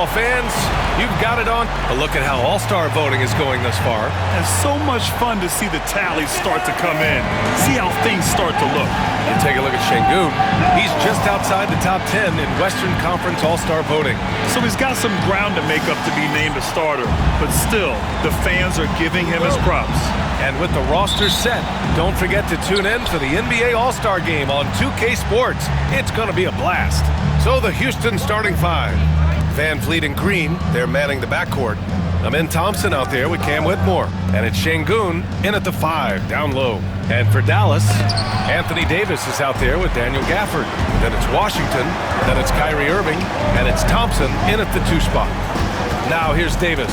basketball fans, you've got it on a look at how All-Star voting is going thus far. And so much fun to see the tallies start to come in. See how things start to look. And take a look at Şengün. He's just outside the top 10 in Western Conference All-Star voting. So he's got some ground to make up to be named a starter. But still, the fans are giving him his props. And with the roster set, don't forget to tune in for the NBA All-Star Game on 2K Sports. It's going to be a blast. So the Houston starting five. Van Vliet and Green, they're manning the backcourt. Amin Thompson out there with Cam Whitmore. And it's Şengün in at the 5, down low. And for Dallas, Anthony Davis is out there with Daniel Gafford. Then it's Washington, then it's Kyrie Irving, and it's Thompson in at the 2 spot. Now here's Davis.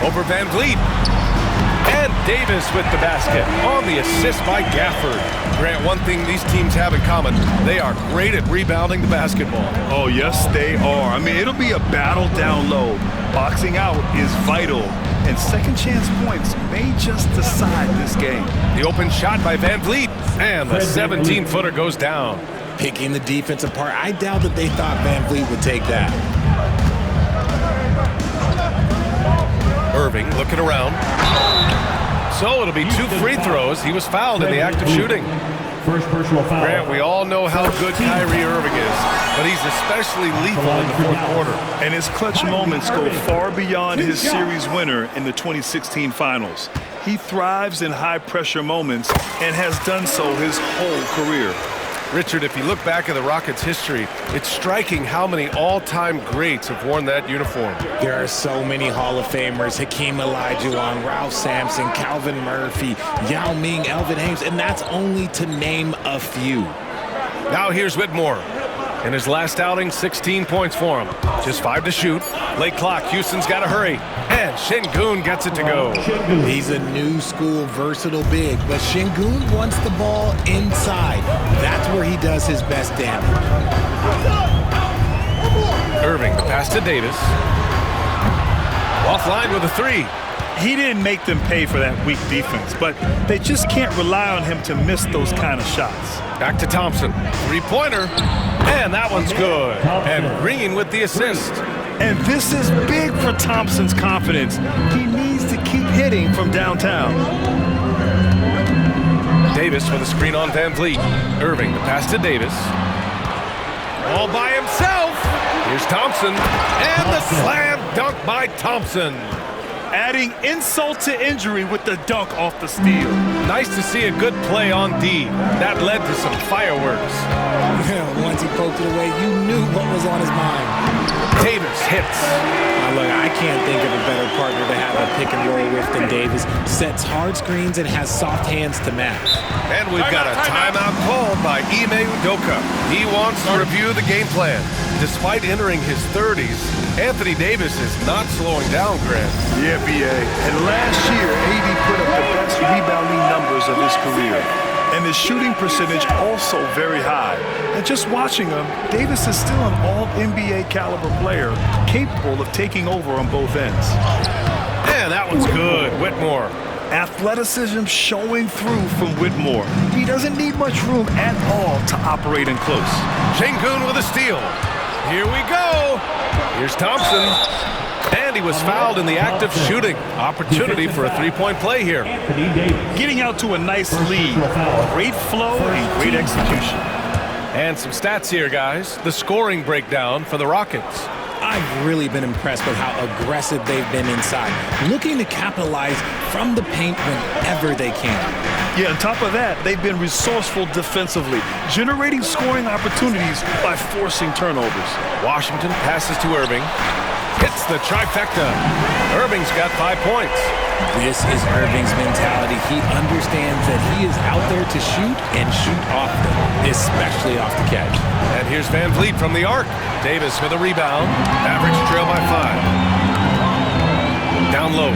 Over Van Vliet. And Davis with the basket on the assist by Gafford. Grant, one thing these teams have in common, they are great at rebounding the basketball. Oh, yes, they are. I mean, it'll be a battle down low. Boxing out is vital, and second chance points may just decide this game. The open shot by Van Vliet, and the 17-footer goes down. Picking the defense apart. I doubt that they thought Van Vliet would take that. Irving looking around. So it'll be 2 free throws. He was fouled in the act of shooting. First personal foul. Grant, we all know how good Kyrie Irving is, but he's especially lethal in the fourth quarter. And his clutch moments go far beyond his series winner in the 2016 finals. He thrives in high-pressure moments and has done so his whole career. Richard, if you look back at the Rockets' history, it's striking how many all-time greats have worn that uniform. There are so many Hall of Famers: Hakeem Olajuwon, Ralph Sampson, Calvin Murphy, Yao Ming, Elvin Hayes, and that's only to name a few. Now here's Whitmore. In his last outing, 16 points for him. Just 5 to shoot. Late clock, Houston's got to hurry. And Şengün gets it to go. He's a new school, versatile big, but Şengün wants the ball inside. That's where he does his best damage. Irving, the pass to Davis. Offline with a 3. He didn't make them pay for that weak defense, but they just can't rely on him to miss those kind of shots. Back to Thompson. 3-pointer. And that one's good. And Green with the assist. And this is big for Thompson's confidence. He needs to keep hitting from downtown. Davis with a screen on Van Vliet. Irving, the pass to Davis. All by himself. Here's Thompson. And the slam dunk by Thompson. Adding insult to injury with the dunk off the steal. Nice to see a good play on D. That led to some fireworks. Once he poked it away, you knew what was on his mind. Davis hits. Look, I can't think of a better partner to have a pick and roll with than Davis. Sets hard screens and has soft hands to match. And we've got a timeout called by Ime Udoka. He wants to review the game plan. Despite entering his 30s, Anthony Davis is not slowing down, Grant. Yeah, B.A. And last year, AD put up the best rebounding numbers of his career. And his shooting percentage also very high. And just watching him, Davis is still an all-NBA caliber player, capable of taking over on both ends. And that one's good. Whitmore. Athleticism showing through from Whitmore. He doesn't need much room at all to operate in close. Şengün with a steal. Here we go. Here's Thompson. And he was fouled in the act of shooting. Opportunity for a 3-point play here. Getting out to a nice lead. Great flow and great execution. And some stats here, guys. The scoring breakdown for the Rockets. I've really been impressed with how aggressive they've been inside, looking to capitalize from the paint whenever they can. Yeah, on top of that, they've been resourceful defensively, generating scoring opportunities by forcing turnovers. Washington passes to Irving. Hits the trifecta. Irving's got 5 points. This is Irving's mentality. He understands that he is out there to shoot and shoot often, especially off the catch. And here's Van Vliet from the arc. Davis with a rebound. Average trail by 5. Down low.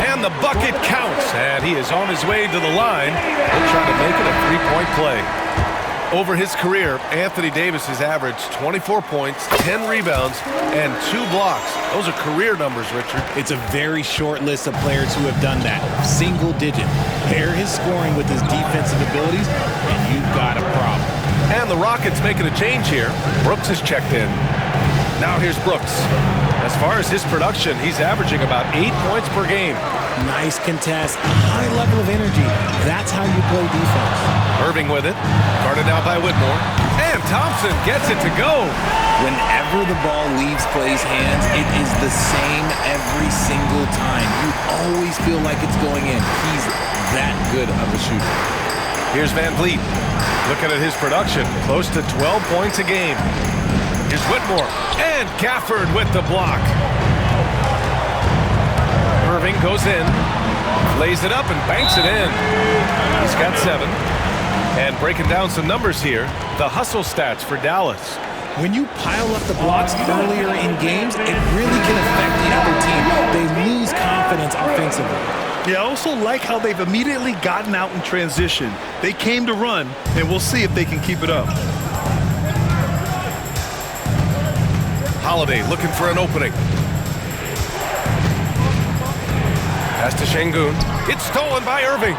And the bucket counts. And he is on his way to the line. He'll try to make it a 3-point play. Over his career, Anthony Davis has averaged 24 points, 10 rebounds, and 2 blocks. Those are career numbers, Richard. It's a very short list of players who have done that. Single digit. Pair his scoring with his defensive abilities, and you've got a problem. And the Rockets making a change here. Brooks is checked in. Now here's Brooks. As far as his production, he's averaging about 8 points per game. Nice contest, high level of energy. That's how you play defense. Irving with it. Guarded now by Whitmore. And Thompson gets it to go. Whenever the ball leaves Clay's hands, it is the same every single time. You always feel like it's going in. He's that good of a shooter. Here's Van Vliet. Looking at his production, close to 12 points a game. Here's Whitmore. And Gafford with the block. Irving goes in, lays it up and banks it in. He's got 7. And breaking down some numbers here, the hustle stats for Dallas. When you pile up the blocks earlier in games, it really can affect the other team. They lose confidence offensively. Yeah, I also like how they've immediately gotten out in transition. They came to run, and we'll see if they can keep it up. Holiday looking for an opening. Pass to Şengün. It's stolen by Irving.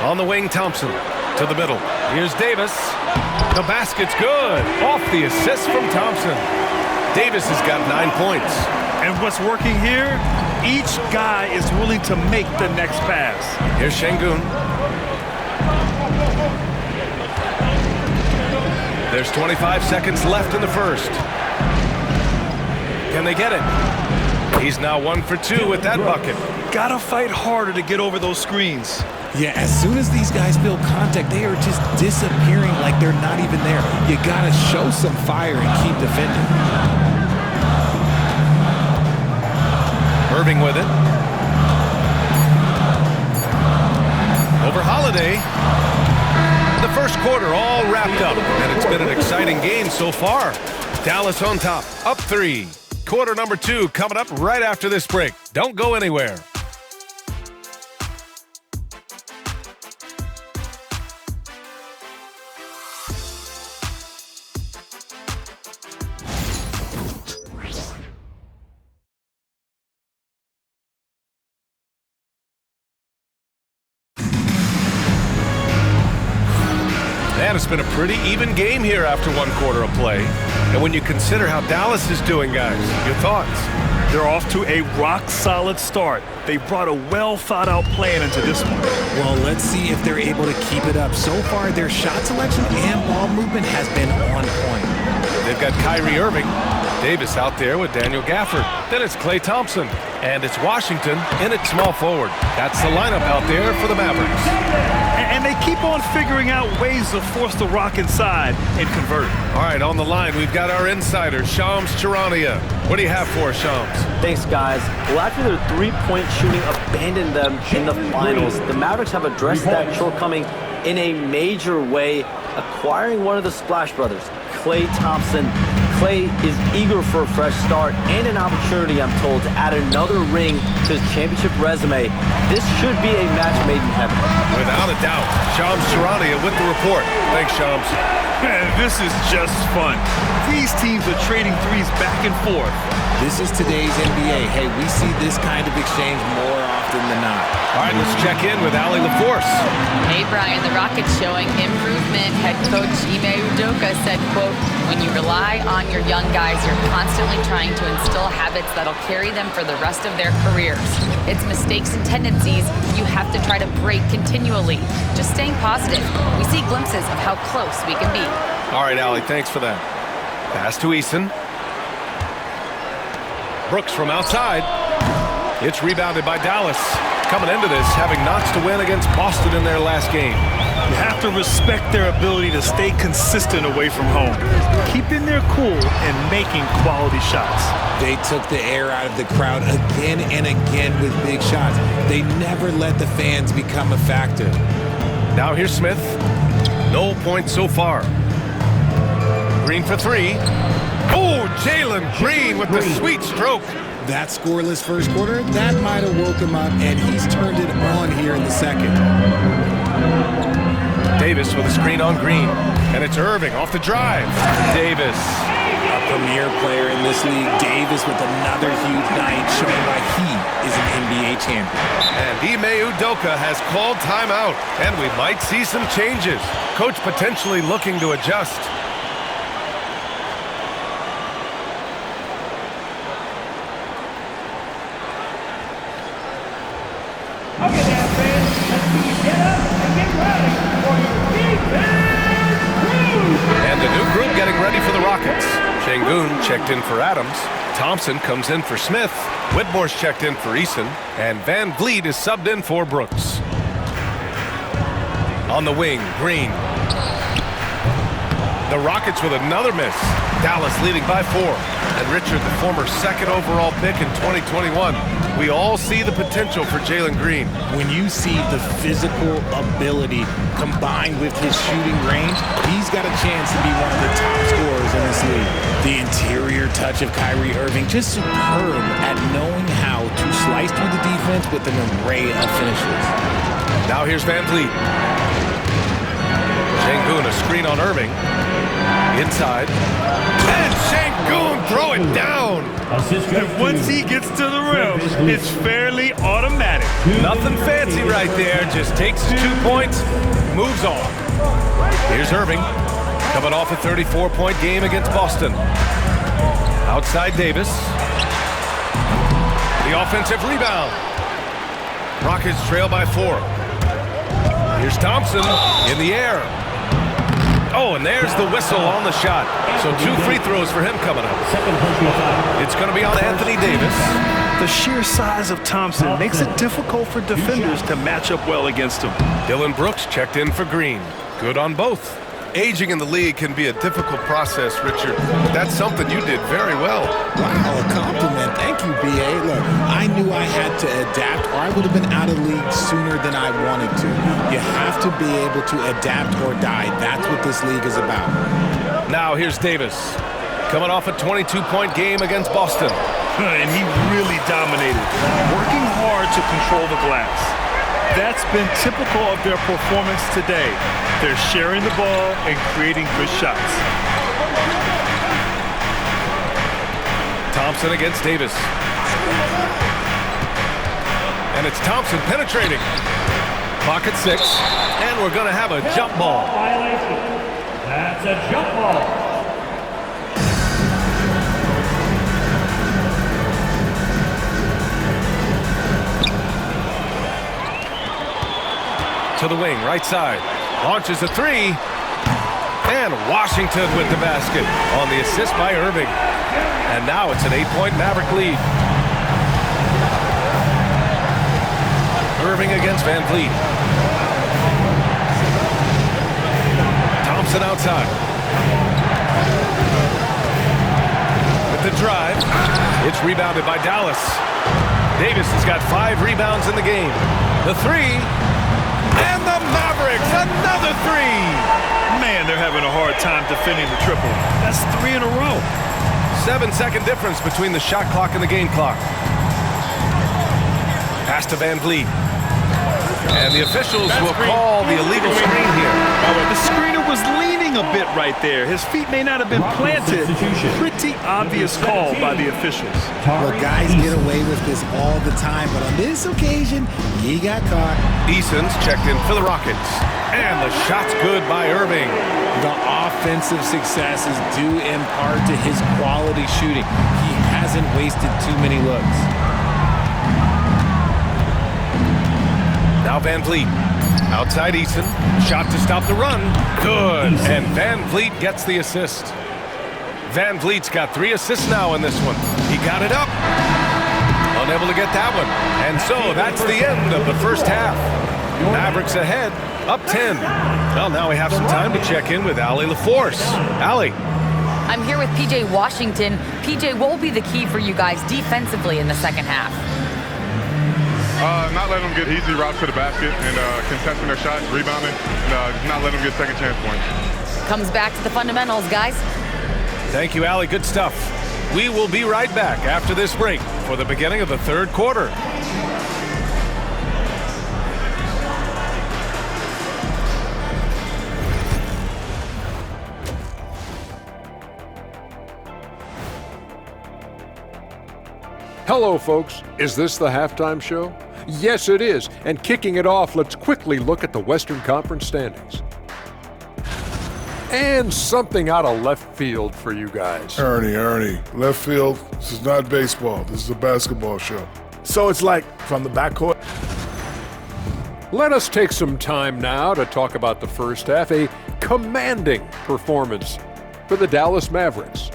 On the wing, Thompson to the middle. Here's Davis. The basket's good. Off the assist from Thompson. Davis has got 9 points. And what's working here? Each guy is willing to make the next pass. Here's Şengün. There's 25 seconds left in the first. Can they get it? He's now 1 for 2 with that bucket. Gotta fight harder to get over those screens. Yeah, as soon as these guys feel contact, they are just disappearing like they're not even there. You gotta show some fire and keep defending. Irving with it. Over Holiday. The first quarter all wrapped up, and it's been an exciting game so far. Dallas on top, up 3. Quarter number 2 coming up right after this break. Don't go anywhere. And it's been a pretty even game here after 1 quarter of play. And when you consider how Dallas is doing, guys, your thoughts? They're off to a rock-solid start. They brought a well-thought-out plan into this one. Well, let's see if they're able to keep it up. So far, their shot selection and ball movement has been on point. They've got Kyrie Irving. Davis out there with Daniel Gafford. Then it's Klay Thompson. And it's Washington in at small forward. That's the lineup out there for the Mavericks. And they keep on figuring out ways to force the rock inside and convert. All right, on the line, we've got our insider, Shams Charania. What do you have for us, Shams? Thanks, guys. Well, after their three-point shooting abandoned them in the finals, the Mavericks have addressed that shortcoming in a major way, acquiring one of the Splash Brothers, Klay Thompson. Klay is eager for a fresh start and an opportunity, I'm told, to add another ring to his championship resume. This should be a match made in heaven. Without a doubt. Shams Charania with the report. Thanks, Shams. Man, this is just fun. These teams are trading threes back and forth. This is today's NBA. Hey, we see this kind of exchange more often than not. All right, let's check in with Allie LaForce. Hey, Brian, the Rockets showing improvement. Head coach Ime Udoka said, quote, "When you rely on your young guys, you're constantly trying to instill habits that'll carry them for the rest of their careers. It's mistakes and tendencies you have to try to break continually. Just staying positive. We see glimpses of how close we can be." All right, Allie, thanks for that. Pass to Eason. Brooks from outside. It's rebounded by Dallas. Coming into this, having knots to win against Boston in their last game. You have to respect their ability to stay consistent away from home, keeping their cool and making quality shots. They took the air out of the crowd again and again with big shots. They never let the fans become a factor. Now here's Smith. No points so far. Green for 3. Oh, Jalen Green with the sweet stroke. That scoreless first quarter, that might have woke him up, and he's turned it on here in the second. Davis with a screen on Green. And it's Irving off the drive. Davis. A premier player in this league, Davis with another huge night, showing why he is an NBA champion. And Ime Udoka has called timeout, and we might see some changes. Coach potentially looking to adjust. Okay, now, fans, let's see you get up and get ready for your defense crew. And the new group getting ready for the Rockets. Şengün checked in for Adams. Thompson comes in for Smith. Whitmore's checked in for Eason. And Van Vliet is subbed in for Brooks. On the wing, Green. The Rockets with another miss. Dallas leading by 4. And Richard, the former second overall pick in 2021. We all see the potential for Jalen Green. When you see the physical ability combined with his shooting range, he's got a chance to be one of the top scorers in this league. The interior touch of Kyrie Irving, just superb at knowing how to slice through the defense with an array of finishes. Now here's Van Vliet. Şengün, a screen on Irving. Inside. And Şengün throw it down. And once he gets to the rim, it's fairly automatic. Nothing fancy right there. Just takes 2 points, moves on. Here's Irving. Coming off a 34-point game against Boston. Outside Davis. The offensive rebound. Rockets trail by 4. Here's Thompson in the air. Oh, and there's the whistle on the shot. So 2 free throws for him coming up. It's going to be on Anthony Davis. The sheer size of Thompson makes it difficult for defenders to match up well against him. Dillon Brooks checked in for Green. Good on both. Aging in the league can be a difficult process, Richard, but that's something you did very well. Wow, a compliment. Thank you, B.A. Look, I knew I had to adapt or I would have been out of league sooner than I wanted to. You have to be able to adapt or die. That's what this league is about. Now here's Davis. Coming off a 22-point game against Boston. And he really dominated, working hard to control the glass. That's been typical of their performance today. They're sharing the ball and creating good shots. Thompson against Davis. And it's Thompson penetrating. Clock at 6. And we're going to have a jump ball. Violation. That's a jump ball. To the wing, right side. Launches a 3. And Washington with the basket on the assist by Irving. And now it's an 8-point Maverick lead. Irving against Van Vliet. Thompson outside. With the drive. It's rebounded by Dallas. Davis has got 5 rebounds in the game. The 3. And the Mavericks, another 3. Man, they're having a hard time defending the triple. That's 3 in a row. 7-second difference between the shot clock and the game clock. Pass to Van Vliet. And the officials will call the illegal screen here. The screener was leaning a bit right there. His feet may not have been planted. Pretty obvious call by the officials. Well, guys get away with this all the time, but on this occasion, he got caught. Eason's checked in for the Rockets. And the shot's good by Irving. The offensive success is due in part to his quality shooting. He hasn't wasted too many looks. Now Van Vliet. Outside Eason. Shot to stop the run. Good. And Van Vliet gets the assist. Van Vliet's got 3 assists now in this one. He got it up. Unable to get that one. And so that's the end of the first half. Mavericks ahead, up 10. Well, now we have some time to check in with Allie LaForce. Allie. I'm here with P.J. Washington. P.J., what will be the key for you guys defensively in the second half? Not letting them get easy routes to the basket and contesting their shots, rebounding, and not letting them get second chance points. Comes back to the fundamentals, guys. Thank you, Allie. Good stuff. We will be right back after this break for the beginning of the third quarter. Hello, folks. Is this the halftime show? Yes, it is. And kicking it off, let's quickly look at the Western Conference standings. And something out of left field for you guys. Ernie, left field, this is not baseball. This is a basketball show. So it's like from the backcourt. Let us take some time now to talk about the first half, a commanding performance for the Dallas Mavericks.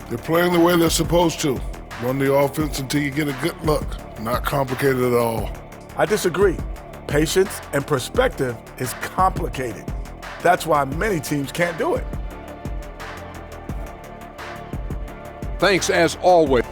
They're playing the way they're supposed to. Run the offense until you get a good look. Not complicated at all. I disagree. Patience and perspective is complicated. That's why many teams can't do it. Thanks as always.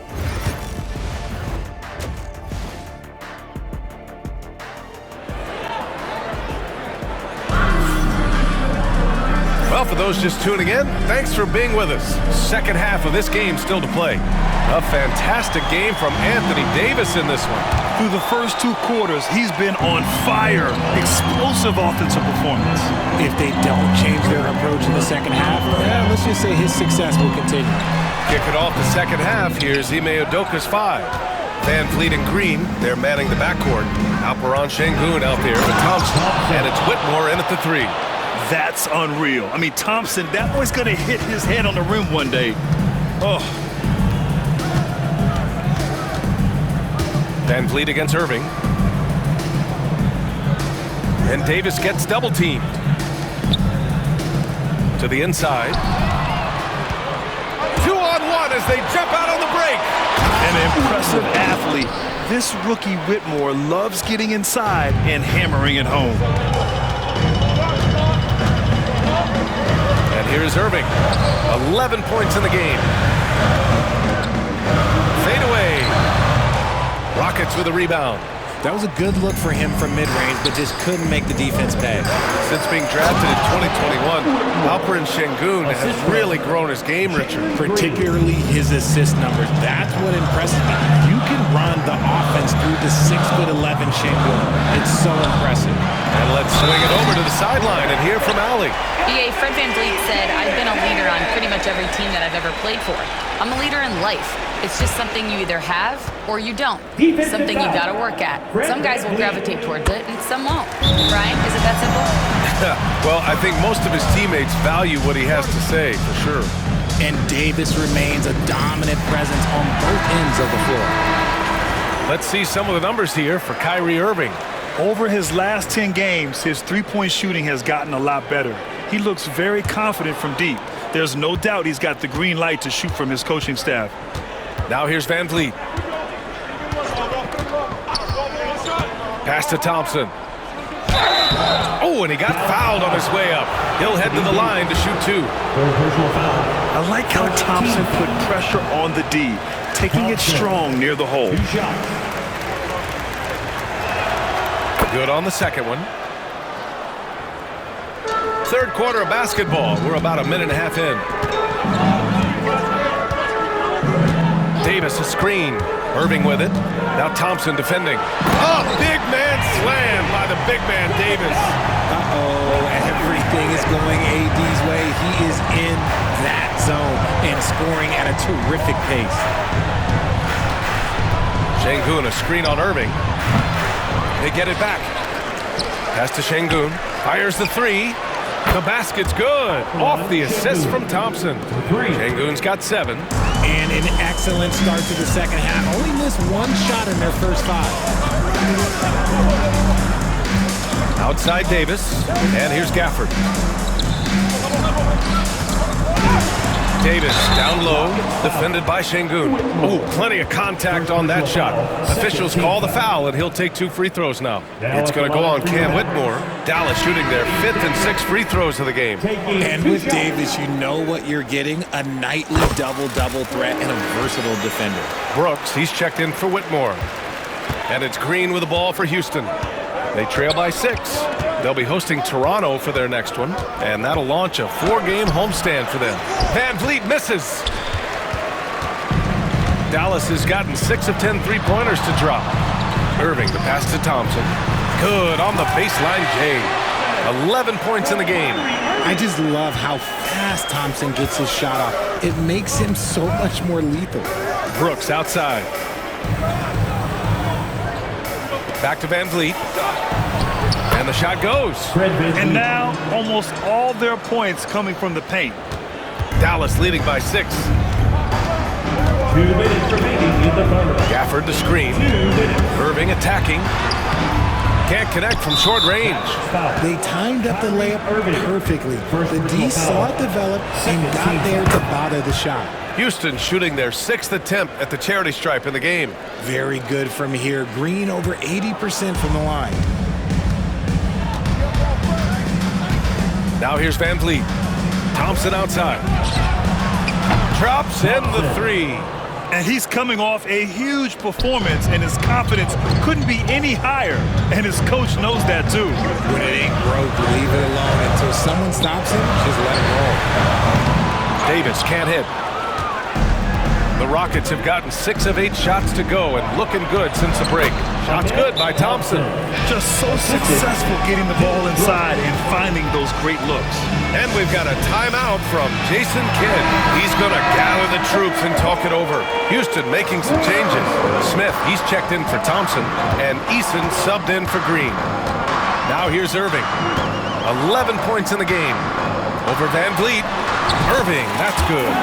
Well, for those just tuning in, thanks for being with us. Second half of this game still to play. A fantastic game from Anthony Davis in this one. Through the first 2 quarters, he's been on fire. Explosive offensive performance. If they don't change their approach in the second half, let's just say his success will continue. Kicking off the second half, here's Ime Udoka's 5. Van Vliet and Green, they're manning the backcourt. Alperon Şengün out there with Thompson, and it's Whitmore in at the 3. That's unreal. I mean, Thompson, that boy's going to hit his head on the rim one day. Oh. Van Vliet against Irving. And Davis gets double-teamed. To the inside. 2-on-1 as they jump out on the break. An impressive athlete. This rookie Whitmore loves getting inside and hammering it home. And here's Irving. 11 points in the game. Fade away. Rockets with a rebound. That was a good look for him from mid-range, but just couldn't make the defense pay. Since being drafted in 2021, Alperon Şengün has really grown his game, Richard. Particularly his assist numbers. That's what impresses me. You can run the offense through the 6'11" Şengün. It's so impressive. And let's swing it over to the sideline and hear from Allie. BA, Fred VanVleet said, I've been a leader on pretty much every team that I've ever played for. I'm a leader in life. It's just something you either have or you don't. Something you got to work at. Some guys will gravitate towards it and some won't. Brian, is it that simple? Well, I think most of his teammates value what he has to say, for sure. And Davis remains a dominant presence on both ends of the floor. Let's see some of the numbers here for Kyrie Irving. Over his last 10 games, his three-point shooting has gotten a lot better. He looks very confident from deep. There's no doubt he's got the green light to shoot from his coaching staff. Now here's Van Vliet. Pass to Thompson. Oh, and he got fouled on his way up. He'll head to the line to shoot 2. I like how Thompson put pressure on the D, taking it strong near the hole. Good on the second one. Third quarter of basketball. We're about a minute and a half in. Davis a screen. Irving with it. Now Thompson defending. Oh, big man slam by the big man Davis. Uh-oh, everything is going AD's way. He is in that zone and scoring at a terrific pace. Şengün a screen on Irving. They get it back. Pass to Şengün. Fires the 3. The basket's good. Off the assist from Thompson. Şengün's got 7. And an excellent start to the second half. Only missed 1 shot in their first 5. Outside Davis. And here's Gafford. Davis down low, defended by Şengün. Oh, plenty of contact on that shot. Officials call the foul, and he'll take 2 free throws now. It's going to go on Cam Whitmore. Dallas shooting their 5th and 6th free throws of the game. And with Davis, you know what you're getting, a nightly double-double threat and a versatile defender. Brooks, he's checked in for Whitmore. And it's Green with the ball for Houston. They trail by 6. They'll be hosting Toronto for their next one, and that'll launch a 4-game homestand for them. Van Vliet misses. Dallas has gotten 6 of 10 three-pointers to drop. Irving, the pass to Thompson. Good on the baseline, Jay. 11 points in the game. I just love how fast Thompson gets his shot off. It makes him so much more lethal. Brooks outside. Back to Van Vliet. And the shot goes. And now almost all their points coming from the paint. Dallas leading by 6. 2 minutes remaining in the third. Gafford the screen. Irving attacking. Can't connect from short range. They timed up the layup perfectly. The D saw it develop and got there to bother the shot. Houston shooting their 6th attempt at the charity stripe in the game. Very good from here. Green over 80% from the line. Now here's Van Vliet. Thompson outside. Drops in the 3. And he's coming off a huge performance, and his confidence couldn't be any higher. And his coach knows that, too. When it ain't broke, leave it alone. Until someone stops him, just let him roll. Davis can't hit. The Rockets have gotten 6 of 8 shots to go and looking good since the break. Shots good by Thompson. Just so successful getting the ball inside and finding those great looks. And we've got a timeout from Jason Kidd. He's going to gather the troops and talk it over. Houston making some changes. Smith, he's checked in for Thompson, and Eason subbed in for Green. Now here's Irving. 11 points in the game. Over Van Vliet. Irving, that's good.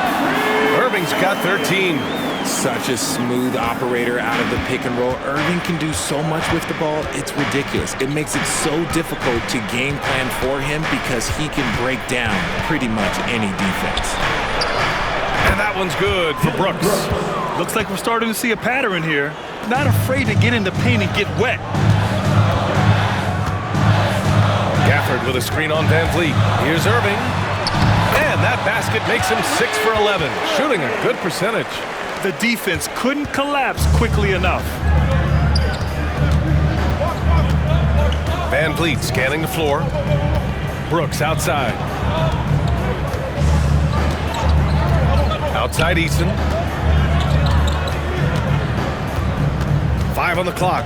Irving's got 13. Such a smooth operator out of the pick and roll. Irving can do so much with the ball, it's ridiculous. It makes it so difficult to game plan for him because he can break down pretty much any defense. And that one's good for Brooks. Looks like we're starting to see a pattern here. Not afraid to get in the paint and get wet. Gafford with a screen on Van Vliet. Here's Irving. And that basket makes him 6 for 11, shooting a good percentage. The defense couldn't collapse quickly enough. Van Vliet scanning the floor. Brooks outside. Outside Eason. 5 on the clock.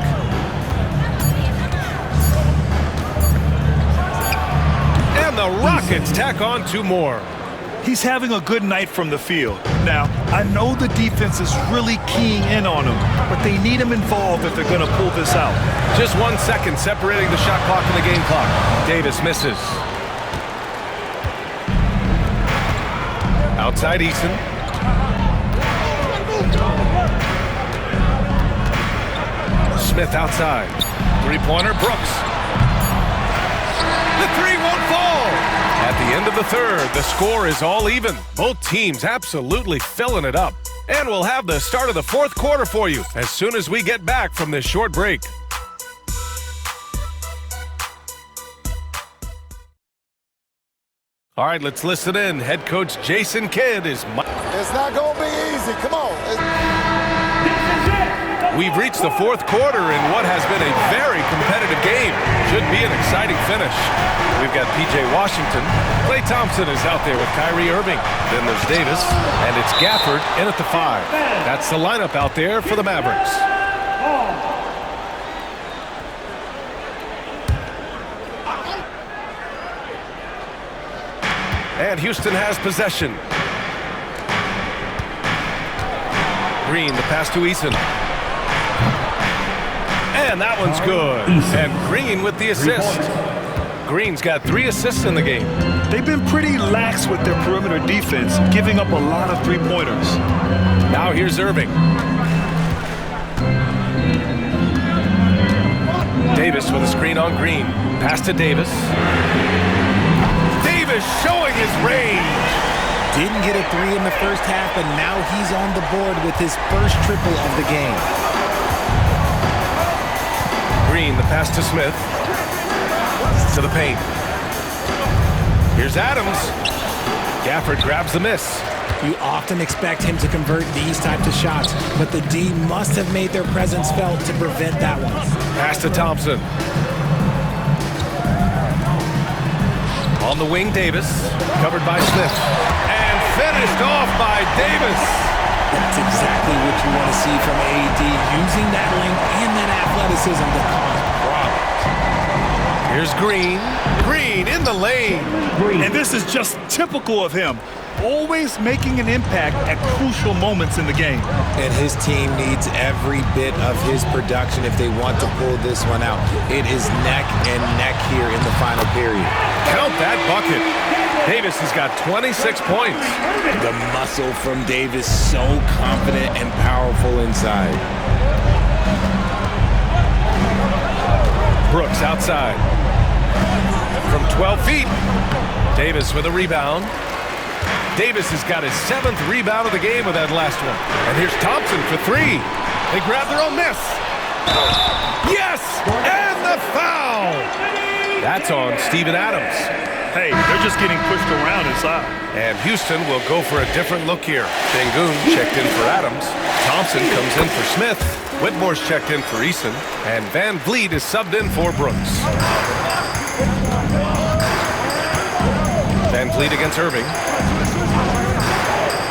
And the Rockets tack on 2 more. He's having a good night from the field. Now, I know the defense is really keying in on him, but they need him involved if they're going to pull this out. Just 1 second separating the shot clock and the game clock. Davis misses. Outside Eason. Smith outside. 3-pointer, Brooks. The 3 won't fall. At the end of the third, the score is all even. Both teams absolutely filling it up. And we'll have the start of the 4th quarter for you as soon as we get back from this short break. All right, let's listen in. Head coach Jason Kidd is... It's not going to be easy. Come on. We've reached the 4th quarter in what has been a very competitive game. Should be an exciting finish. We've got P.J. Washington. Klay Thompson is out there with Kyrie Irving. Then there's Davis, and it's Gafford in at the 5. That's the lineup out there for the Mavericks. And Houston has possession. Green, the pass to Eason. And that one's good. And Green with the assist. Green's got 3 assists in the game. They've been pretty lax with their perimeter defense, giving up a lot of 3-pointers. Now here's Irving. Davis with a screen on Green. Pass to Davis. Davis showing his range. Didn't get a 3 in the first half, but now he's on the board with his first triple of the game. Green, the pass to Smith. To the paint. Here's Adams. Gafford grabs the miss. You often expect him to convert these types of shots, but the D must have made their presence felt to prevent that one. Pass to Thompson. On the wing, Davis. Covered by Smith. And finished off by Davis. That's exactly what you want to see from AD, using that length and that athleticism to cause problems. Here's Green. Green in the lane. And this is just typical of him. always making an impact at crucial moments in the game. And his team needs every bit of his production if they want to pull this one out. It is neck and neck here in the final period. Count that bucket. Davis has got 26 points. The muscle from Davis, so confident and powerful inside. Brooks outside. From 12 feet. Davis with a rebound. Davis has got his 7th rebound of the game with that last one. And here's Thompson for 3. They grab their own miss. Yes! And the foul! That's on Steven Adams. Hey, they're just getting pushed around inside. And Houston will go for a different look here. Sengun checked in for Adams. Thompson comes in for Smith. Whitmore's checked in for Eason. And Van Vliet is subbed in for Brooks. Van Vliet against Irving.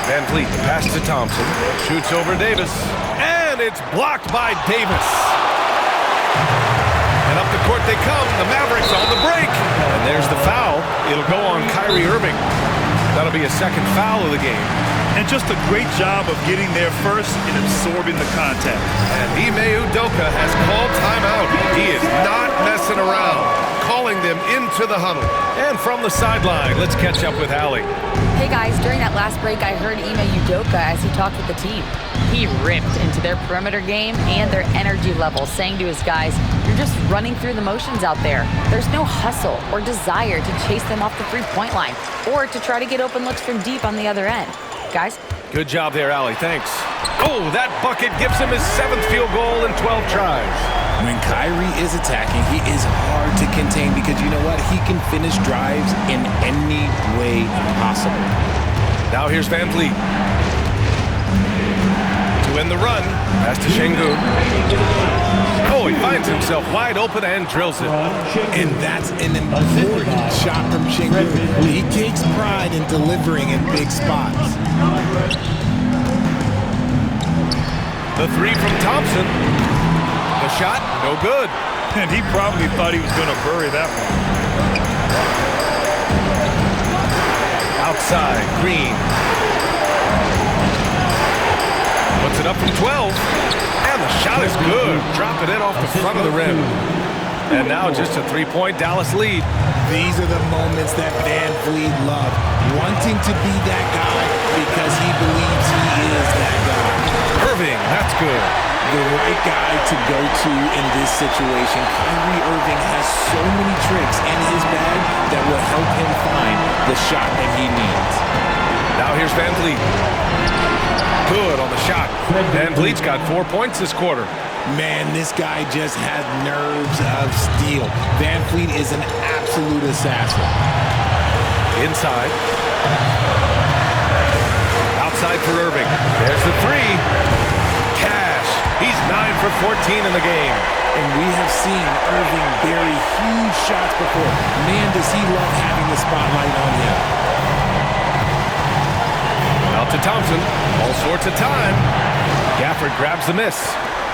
Van Vliet pass to Thompson. Shoots over Davis. And it's blocked by Davis. And up the court they come. The Mavericks on the break. And there's the foul. It'll go on Kyrie Irving. That'll be a 2nd foul of the game. And just a great job of getting there first and absorbing the contact. And Ime Udoka has called timeout. He is not messing around. Calling them into the huddle. And from the sideline, let's catch up with Allie. Hey guys, during that last break, I heard Ime Udoka as he talked with the team. He ripped into their perimeter game and their energy level, saying to his guys, "You're just running through the motions out there. There's no hustle or desire to chase them off the three-point line or to try to get open looks from deep on the other end." Guys? Good job there, Allie. Thanks. Oh, that bucket gives him his 7th field goal in 12 tries. When Kyrie is attacking, he is hard to contain because you know what? He can finish drives in any way possible. Now here's Van Vliet. To end the run, pass to Sengun. Oh, he finds himself wide open and drills it. And that's an important shot from Sengun. He takes pride in delivering in big spots. The 3 from Thompson. The shot, no good. And he probably thought he was going to bury that one. Outside, Green. Puts it up from 12. And the shot is good. Drop it in off the front of the rim. And now just a 3-point Dallas lead. These are the moments that Van Vliet loved. Wanting to be that guy because he believes he is that guy. Irving, that's good. The right guy to go to in this situation. Kyrie Irving has so many tricks in his bag that will help him find the shot that he needs. Now here's Van Vliet. Good on the shot. Van Vliet's got 4 points this quarter. Man, this guy just has nerves of steel. Van Vliet is an absolute assassin. Inside. Outside for Irving. There's the 3. Cash. He's 9 for 14 in the game. And we have seen Irving bury huge shots before. Man, does he love having the spotlight on him. Out to Thompson. All sorts of time. Gafford grabs the miss.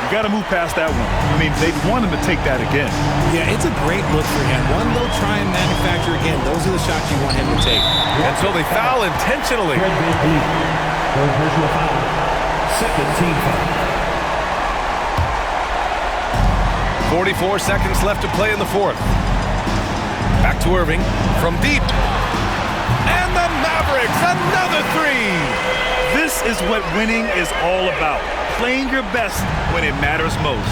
You got to move past that one. I mean, they'd want him to take that again. Yeah, it's a great look for him. One they'll try and manufacture again. Those are the shots you want him to take. And so they foul intentionally. Personal foul. Second team foul. 44 seconds left to play in the 4th. Back to Irving from deep. And the Mavericks, another 3. This is what winning is all about. Playing your best when it matters most.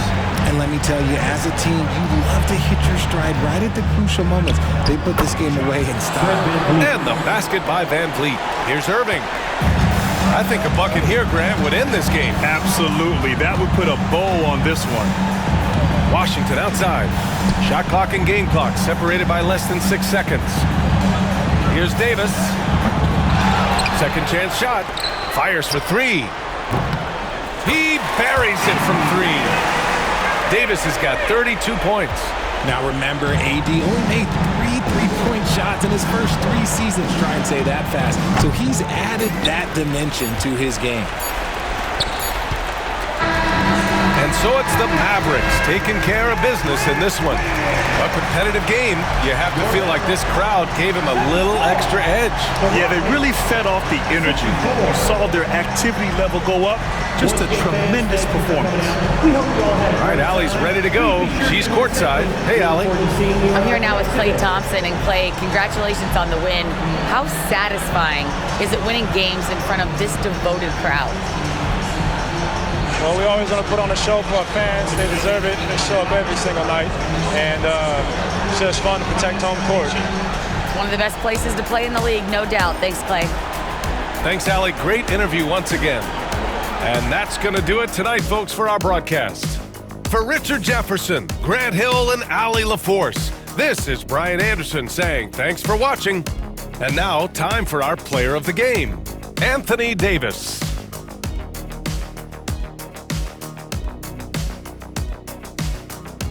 And let me tell you, as a team, you love to hit your stride right at the crucial moments. They put this game away in style. And the basket by Van Vliet. Here's Irving. I think a bucket here, Grant, would end this game. Absolutely. That would put a bow on this one. Washington outside. Shot clock and game clock separated by less than 6 seconds. Here's Davis. Second chance shot. Fires for 3. He buries it from 3. Davis has got 32 points. Now remember, AD only made 3 3-point shots in his first 3 seasons. Try and say that fast. So he's added that dimension to his game. And And so it's the Mavericks taking care of business in this one. A competitive game, you have to feel like this crowd gave him a little extra edge. Yeah, they really fed off the energy. You saw their activity level go up. Just a tremendous performance. All right, Allie's ready to go. She's courtside. Hey, Allie. I'm here now with Klay Thompson. And Klay, congratulations on the win. How satisfying is it winning games in front of this devoted crowd? Well, we always want to put on a show for our fans. They deserve it. They show up every single night. And it's just fun to protect home court. It's one of the best places to play in the league, no doubt. Thanks, Klay. Thanks, Allie. Great interview once again. And that's going to do it tonight, folks, for our broadcast. For Richard Jefferson, Grant Hill, and Allie LaForce, this is Brian Anderson saying thanks for watching. And now, time for our player of the game, Anthony Davis.